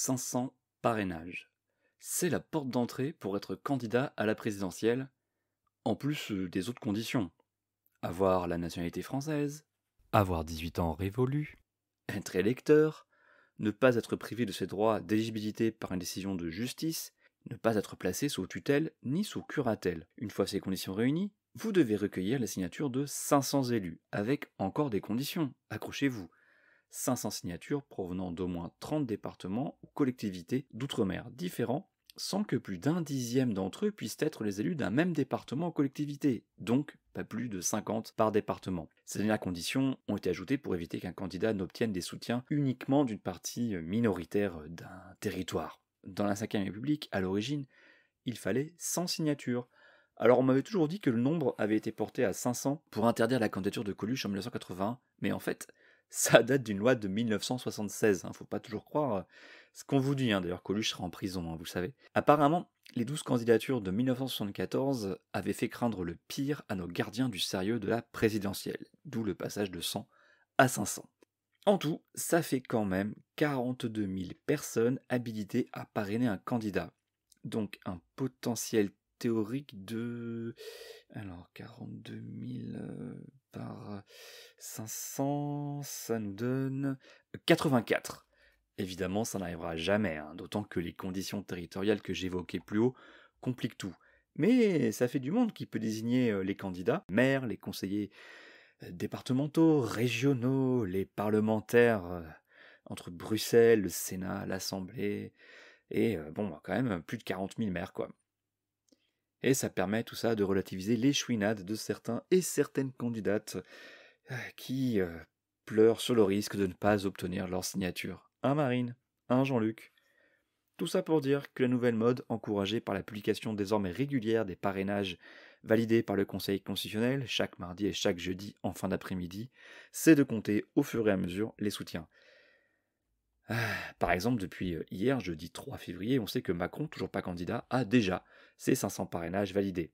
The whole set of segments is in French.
500 parrainages. C'est la porte d'entrée pour être candidat à la présidentielle, en plus des autres conditions. Avoir la nationalité française, avoir 18 ans révolus, être électeur, ne pas être privé de ses droits d'éligibilité par une décision de justice, ne pas être placé sous tutelle ni sous curatelle. Une fois ces conditions réunies, vous devez recueillir les signatures de 500 élus, avec encore des conditions. Accrochez-vous. 500 signatures provenant d'au moins 30 départements ou collectivités d'outre-mer différents, sans que plus d'un dixième d'entre eux puissent être les élus d'un même département ou collectivité, donc pas plus de 50 par département. Ces dernières conditions ont été ajoutées pour éviter qu'un candidat n'obtienne des soutiens uniquement d'une partie minoritaire d'un territoire. Dans la Ve République, à l'origine, il fallait 100 signatures. Alors on m'avait toujours dit que le nombre avait été porté à 500 pour interdire la candidature de Coluche en 1981, mais en fait, ça date d'une loi de 1976, faut pas toujours croire ce qu'on vous dit, d'ailleurs Coluche sera en prison, vous savez. Apparemment, les 12 candidatures de 1974 avaient fait craindre le pire à nos gardiens du sérieux de la présidentielle, d'où le passage de 100 à 500. En tout, ça fait quand même 42 000 personnes habilitées à parrainer un candidat. Donc un potentiel théorique de... Alors 42 000 par 500, ça nous donne 84. Évidemment, ça n'arrivera jamais, d'autant que les conditions territoriales que j'évoquais plus haut compliquent tout. Mais ça fait du monde qui peut désigner les candidats, maires, les conseillers départementaux, régionaux, les parlementaires entre Bruxelles, le Sénat, l'Assemblée, et quand même plus de 40 000 maires, quoi. Et ça permet tout ça de relativiser les chouinades de certains et certaines candidates qui pleurent sur le risque de ne pas obtenir leur signature. Un Marine, un Jean-Luc. Tout ça pour dire que la nouvelle mode, encouragée par la publication désormais régulière des parrainages validés par le Conseil constitutionnel chaque mardi et chaque jeudi en fin d'après-midi, c'est de compter au fur et à mesure les soutiens. Par exemple, depuis hier, jeudi 3 février, on sait que Macron, toujours pas candidat, a déjà ses 500 parrainages validés.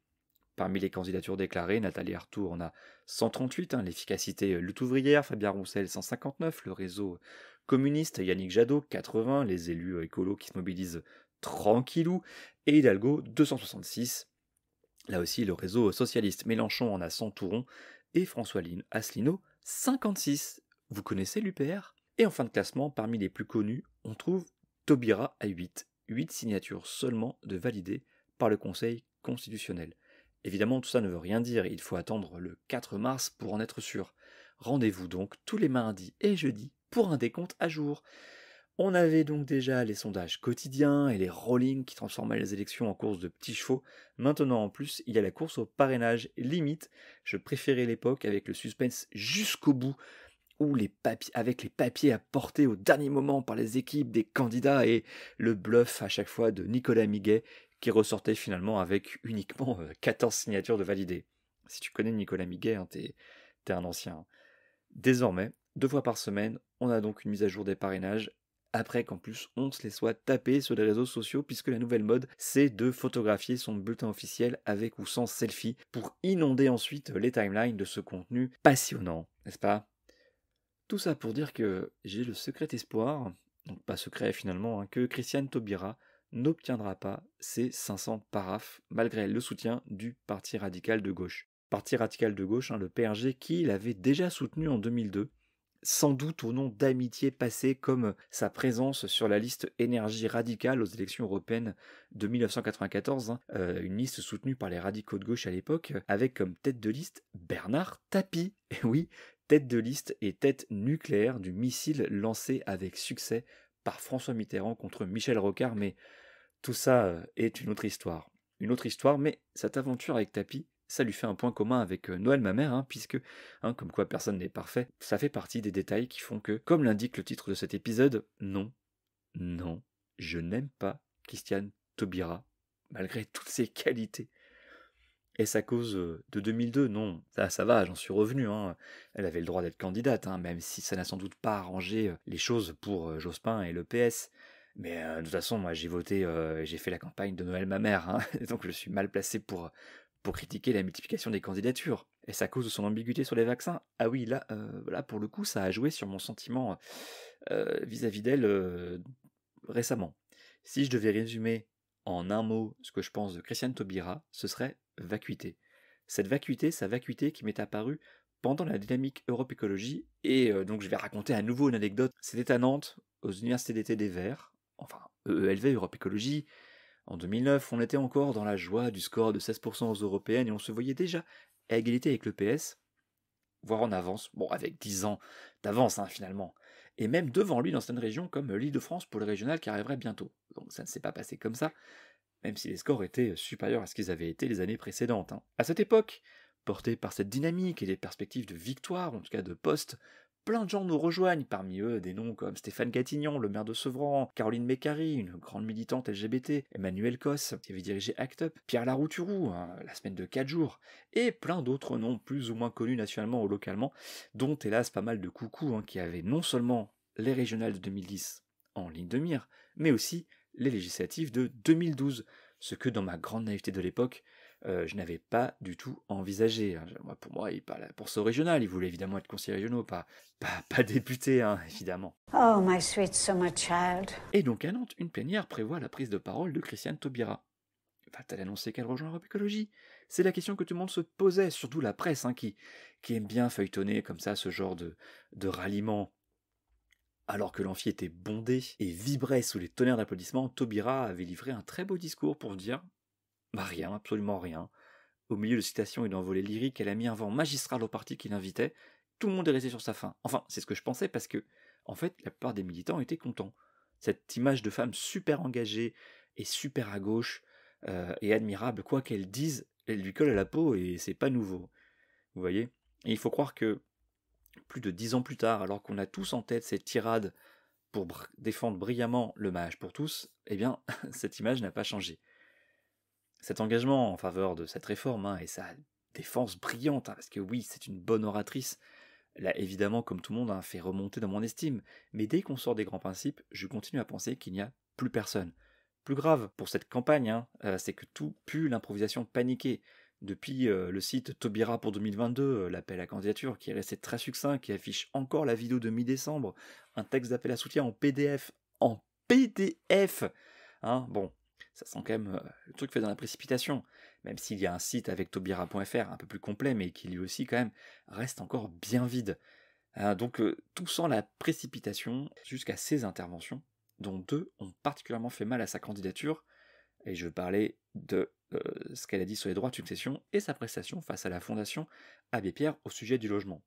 Parmi les candidatures déclarées, Nathalie Arthaud en a 138, l'efficacité lutte ouvrière, Fabien Roussel 159, le réseau communiste, Yannick Jadot 80, les élus écolos qui se mobilisent tranquillou, et Hidalgo 266. Là aussi, le réseau socialiste Mélenchon en a 100 tout rond, et François Asselineau 56. Vous connaissez l'UPR ? Et en fin de classement, parmi les plus connus, on trouve Taubira à 8. 8 signatures seulement de validées par le Conseil constitutionnel. Évidemment, tout ça ne veut rien dire, il faut attendre le 4 mars pour en être sûr. Rendez-vous donc tous les mardis et jeudis pour un décompte à jour. On avait donc déjà les sondages quotidiens et les rollings qui transformaient les élections en course de petits chevaux. Maintenant en plus, il y a la course au parrainage. Limite, je préférais l'époque avec le suspense jusqu'au bout, ou avec les papiers apportés au dernier moment par les équipes des candidats et le bluff à chaque fois de Nicolas Miguet qui ressortait finalement avec uniquement 14 signatures de validées. Si tu connais Nicolas Miguet, t'es un ancien. Désormais, 2 fois par semaine, on a donc une mise à jour des parrainages, après qu'en plus on se les soit tapés sur les réseaux sociaux, puisque la nouvelle mode, c'est de photographier son bulletin officiel avec ou sans selfie, pour inonder ensuite les timelines de ce contenu passionnant, n'est-ce pas ? Tout ça pour dire que j'ai le secret espoir, donc pas secret finalement, que Christiane Taubira n'obtiendra pas ses 500 paraphes, malgré le soutien du Parti radical de gauche. Parti radical de gauche, le PRG, qui l'avait déjà soutenu en 2002, sans doute au nom d'amitié passée comme sa présence sur la liste énergie radicale aux élections européennes de 1994, une liste soutenue par les radicaux de gauche à l'époque, avec comme tête de liste Bernard Tapie. Et oui, tête de liste et tête nucléaire du missile lancé avec succès par François Mitterrand contre Michel Rocard, mais tout ça est une autre histoire. Une autre histoire, mais cette aventure avec Tapie, ça lui fait un point commun avec Noël ma mère, puisque, comme quoi personne n'est parfait, ça fait partie des détails qui font que, comme l'indique le titre de cet épisode, non, je n'aime pas Christiane Taubira, malgré toutes ses qualités. Est-ce à cause de 2002 ? Non, ça va, j'en suis revenu. Elle avait le droit d'être candidate, même si ça n'a sans doute pas arrangé les choses pour Jospin et le PS. Mais de toute façon, moi j'ai voté, j'ai fait la campagne de Noël ma mère, donc je suis mal placé pour critiquer la multiplication des candidatures. Est-ce à cause de son ambiguïté sur les vaccins ? Ah oui, là pour le coup, ça a joué sur mon sentiment vis-à-vis d'elle récemment. Si je devais résumer en un mot ce que je pense de Christiane Taubira, ce serait vacuité. Cette vacuité, sa vacuité qui m'est apparue pendant la dynamique Europe Écologie, et donc je vais raconter à nouveau une anecdote. C'était à Nantes, aux universités d'été des Verts, enfin EELV, Europe Écologie. En 2009, on était encore dans la joie du score de 16% aux européennes et on se voyait déjà à égalité avec le PS, voire en avance, bon avec 10 ans d'avance finalement, et même devant lui dans certaines régions comme l'Île-de-France pour le régional qui arriverait bientôt. Donc ça ne s'est pas passé comme ça, même si les scores étaient supérieurs à ce qu'ils avaient été les années précédentes. À cette époque, portés par cette dynamique et les perspectives de victoire, en tout cas de poste, plein de gens nous rejoignent, parmi eux des noms comme Stéphane Gatignon, le maire de Sevran, Caroline Mécari, une grande militante LGBT, Emmanuel Cos, qui avait dirigé ACT UP, Pierre Larouturou, la semaine de 4 jours, et plein d'autres noms plus ou moins connus nationalement ou localement, dont hélas pas mal de coucous qui avaient non seulement les régionales de 2010 en ligne de mire, mais aussi les législatives de 2012, ce que dans ma grande naïveté de l'époque, je n'avais pas du tout envisagé. Pour moi, il parlait pour ce régional, il voulait évidemment être conseiller régional, pas député, évidemment. Oh, my sweet summer child. Et donc à Nantes, une plénière prévoit la prise de parole de Christiane Taubira. Va-t-elle annoncer qu'elle rejoint l'Europe Écologie? C'est la question que tout le monde se posait, surtout la presse, qui aime bien feuilletonner comme ça ce genre de ralliement. Alors que l'amphi était bondé et vibrait sous les tonnerres d'applaudissements, Taubira avait livré un très beau discours pour dire rien, absolument rien. Au milieu de citations et d'envolées lyriques, elle a mis un vent magistral au parti qui l'invitait. Tout le monde est resté sur sa faim. Enfin, c'est ce que je pensais parce que, en fait, la plupart des militants étaient contents. Cette image de femme super engagée et super à gauche et admirable, quoi qu'elle dise, elle lui colle à la peau et c'est pas nouveau. Vous voyez? Et il faut croire que plus de 10 ans plus tard, alors qu'on a tous en tête cette tirade pour défendre brillamment le mariage pour tous, eh bien, cette image n'a pas changé. Cet engagement en faveur de cette réforme et sa défense brillante, parce que oui, c'est une bonne oratrice, l'a évidemment, comme tout le monde, fait remonter dans mon estime. Mais dès qu'on sort des grands principes, je continue à penser qu'il n'y a plus personne. Plus grave pour cette campagne, c'est que tout pue l'improvisation paniquée. Depuis le site Taubira pour 2022, l'appel à candidature qui est resté très succinct, qui affiche encore la vidéo de mi-décembre, un texte d'appel à soutien en PDF. En PDF Bon, ça sent quand même le truc fait dans la précipitation, même s'il y a un site avec taubira.fr un peu plus complet, mais qui lui aussi quand même reste encore bien vide. Donc tout sent la précipitation jusqu'à ces interventions, dont 2 ont particulièrement fait mal à sa candidature, et je veux parler de ce qu'elle a dit sur les droits de succession et sa prestation face à la Fondation Abbé Pierre au sujet du logement.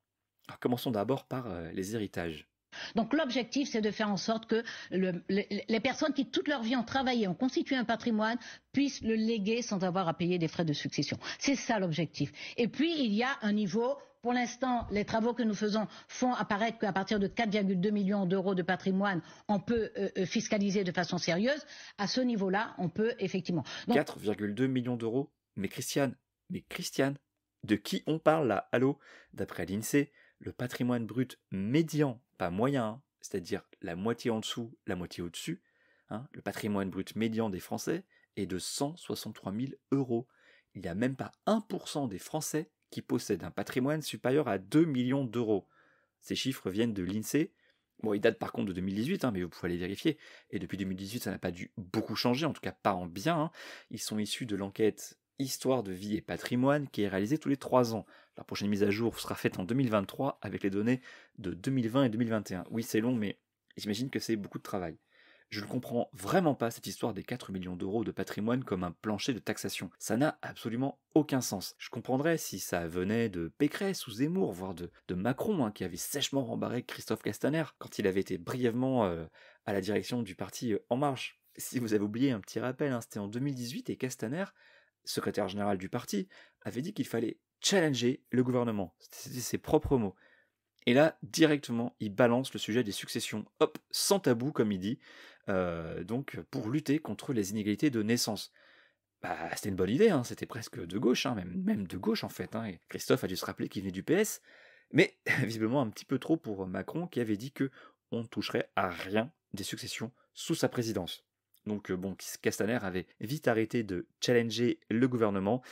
Alors commençons d'abord par les héritages. Donc l'objectif, c'est de faire en sorte que les personnes qui toute leur vie ont travaillé, ont constitué un patrimoine, puissent le léguer sans avoir à payer des frais de succession. C'est ça l'objectif. Et puis il y a un niveau. Pour l'instant, les travaux que nous faisons font apparaître qu'à partir de 4,2 millions d'euros de patrimoine, on peut fiscaliser de façon sérieuse. À ce niveau-là, on peut effectivement. 4,2 millions d'euros. Mais Christiane, de qui on parle là? Allô? D'après l'INSEE, le patrimoine brut médian, pas moyen, c'est-à-dire la moitié en dessous, la moitié au-dessus, le patrimoine brut médian des Français est de 163 000 euros. Il n'y a même pas 1% des Français qui possèdent un patrimoine supérieur à 2 millions d'euros. Ces chiffres viennent de l'INSEE. Bon, ils datent par contre de 2018, mais vous pouvez aller vérifier. Et depuis 2018, ça n'a pas dû beaucoup changer, en tout cas pas en bien. Ils sont issus de l'enquête Histoire de vie et patrimoine qui est réalisée tous les 3 ans. La prochaine mise à jour sera faite en 2023 avec les données de 2020 et 2021. Oui, c'est long, mais j'imagine que c'est beaucoup de travail. Je ne comprends vraiment pas cette histoire des 4 millions d'euros de patrimoine comme un plancher de taxation. Ça n'a absolument aucun sens. Je comprendrais si ça venait de Pécresse ou Zemmour, voire de Macron, qui avait sèchement rembarré Christophe Castaner quand il avait été brièvement à la direction du parti En Marche. Si vous avez oublié un petit rappel, c'était en 2018 et Castaner, secrétaire général du parti, avait dit qu'il fallait challenger le gouvernement. C'était ses propres mots. Et là, directement, il balance le sujet des successions, hop, sans tabou, comme il dit, donc pour lutter contre les inégalités de naissance. C'était une bonne idée, c'était presque de gauche, même de gauche en fait. Et Christophe a dû se rappeler qu'il venait du PS, mais visiblement un petit peu trop pour Macron, qui avait dit que on ne toucherait à rien des successions sous sa présidence. Donc Castaner avait vite arrêté de challenger le gouvernement.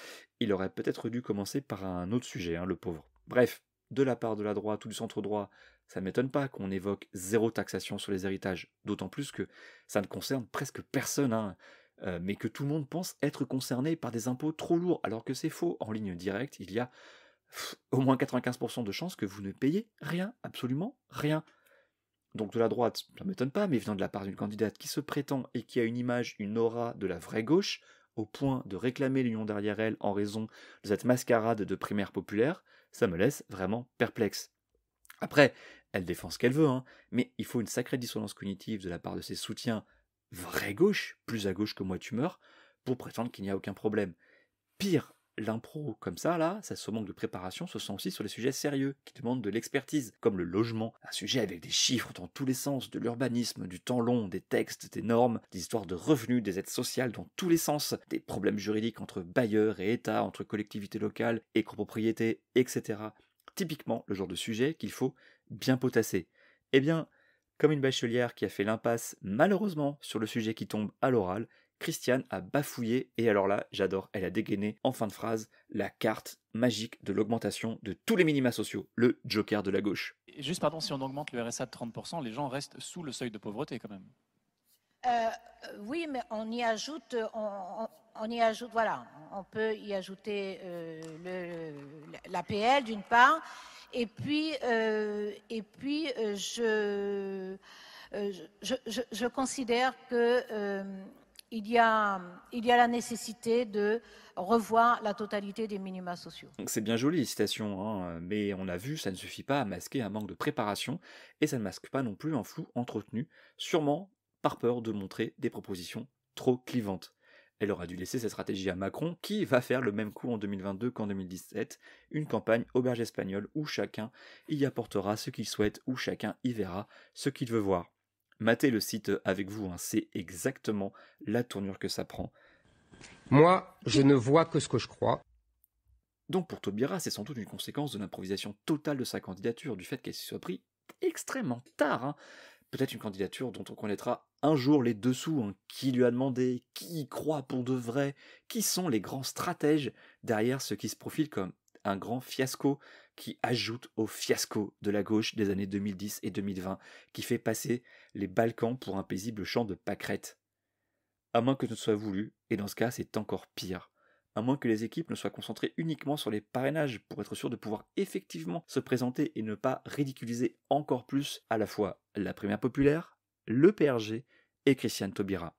Il aurait peut-être dû commencer par un autre sujet, le pauvre. Bref, de la part de la droite ou du centre droit, Ça ne m'étonne pas qu'on évoque zéro taxation sur les héritages, d'autant plus que ça ne concerne presque personne, hein, mais que tout le monde pense être concerné par des impôts trop lourds, alors que c'est faux. En ligne directe, il y a au moins 95% de chances que vous ne payez rien, absolument rien. Donc de la droite, ça ne m'étonne pas, mais venant de la part d'une candidate qui se prétend et qui a une image, une aura de la vraie gauche, au point de réclamer l'union derrière elle en raison de cette mascarade de primaire populaire, ça me laisse vraiment perplexe. Après, elle défend ce qu'elle veut, hein, mais il faut une sacrée dissonance cognitive de la part de ses soutiens vraie gauche, plus à gauche que moi tu meurs, pour prétendre qu'il n'y a aucun problème. Pire, l'impro comme ça, là, ça se manque de préparation, se sent aussi sur les sujets sérieux, qui demandent de l'expertise, comme le logement, un sujet avec des chiffres dans tous les sens, de l'urbanisme, du temps long, des textes, des normes, des histoires de revenus, des aides sociales dans tous les sens, des problèmes juridiques entre bailleurs et État, entre collectivités locales et copropriétés, etc. Typiquement le genre de sujet qu'il faut bien potasser. Eh bien, comme une bachelière qui a fait l'impasse malheureusement sur le sujet qui tombe à l'oral, Christiane a bafouillé, et alors là, j'adore, elle a dégainé en fin de phrase la carte magique de l'augmentation de tous les minima sociaux, le joker de la gauche. Et juste, pardon, si on augmente le RSA de 30%, les gens restent sous le seuil de pauvreté quand même. Oui, mais on y ajoute, voilà, on peut y ajouter l'APL d'une part, et puis je considère que il y a la nécessité de revoir la totalité des minima sociaux. C'est bien joli les citations, hein, mais on a vu, ça ne suffit pas à masquer un manque de préparation, et ça ne masque pas non plus un flou entretenu, sûrement par peur de montrer des propositions trop clivantes. Elle aura dû laisser cette stratégie à Macron, qui va faire le même coup en 2022 qu'en 2017, une campagne auberge espagnole où chacun y apportera ce qu'il souhaite, où chacun y verra ce qu'il veut voir. Matez le site avec vous, hein, c'est exactement la tournure que ça prend. Moi, je ne vois que ce que je crois. Donc pour Taubira, c'est sans doute une conséquence de l'improvisation totale de sa candidature, du fait qu'elle s'y soit pris extrêmement tard. Hein. Peut-être une candidature dont on connaîtra un jour les dessous, hein. Qui lui a demandé, qui y croit pour de vrai, qui sont les grands stratèges derrière ce qui se profile comme un grand fiasco qui ajoute au fiasco de la gauche des années 2010 et 2020, qui fait passer les Balkans pour un paisible champ de pâquerettes. À moins que ce ne soit voulu, et dans ce cas c'est encore pire. À moins que les équipes ne soient concentrées uniquement sur les parrainages pour être sûr de pouvoir effectivement se présenter et ne pas ridiculiser encore plus à la fois la primaire populaire, le PRG et Christiane Taubira.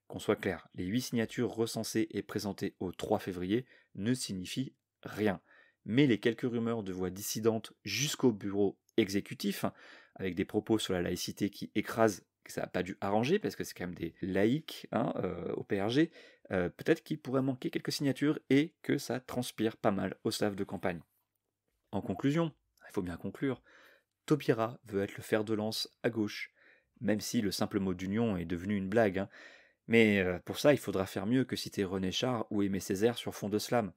Qu'on soit clair, les 8 signatures recensées et présentées au 3 février ne signifient rien. Mais les quelques rumeurs de voix dissidentes jusqu'au bureau exécutif, avec des propos sur la laïcité qui écrasent, que ça n'a pas dû arranger, parce que c'est quand même des laïcs au PRG, peut-être qu'il pourrait manquer quelques signatures et que ça transpire pas mal au staff de campagne. En conclusion, il faut bien conclure, Taubira veut être le fer de lance à gauche, même si le simple mot d'union est devenu une blague. Hein. Mais pour ça, il faudra faire mieux que citer René Char ou Aimé Césaire sur fond de slam.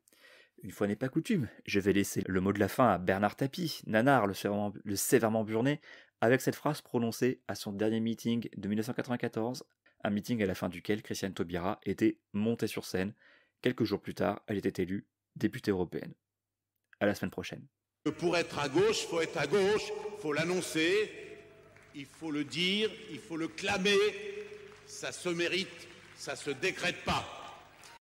Une fois n'est pas coutume, je vais laisser le mot de la fin à Bernard Tapie, nanar le sévèrement burné, avec cette phrase prononcée à son dernier meeting de 1994, un meeting à la fin duquel Christiane Taubira était montée sur scène. Quelques jours plus tard, elle était élue députée européenne. À la semaine prochaine. Pour être à gauche, il faut l'annoncer, il faut le dire, il faut le clamer, ça se mérite, ça se décrète pas.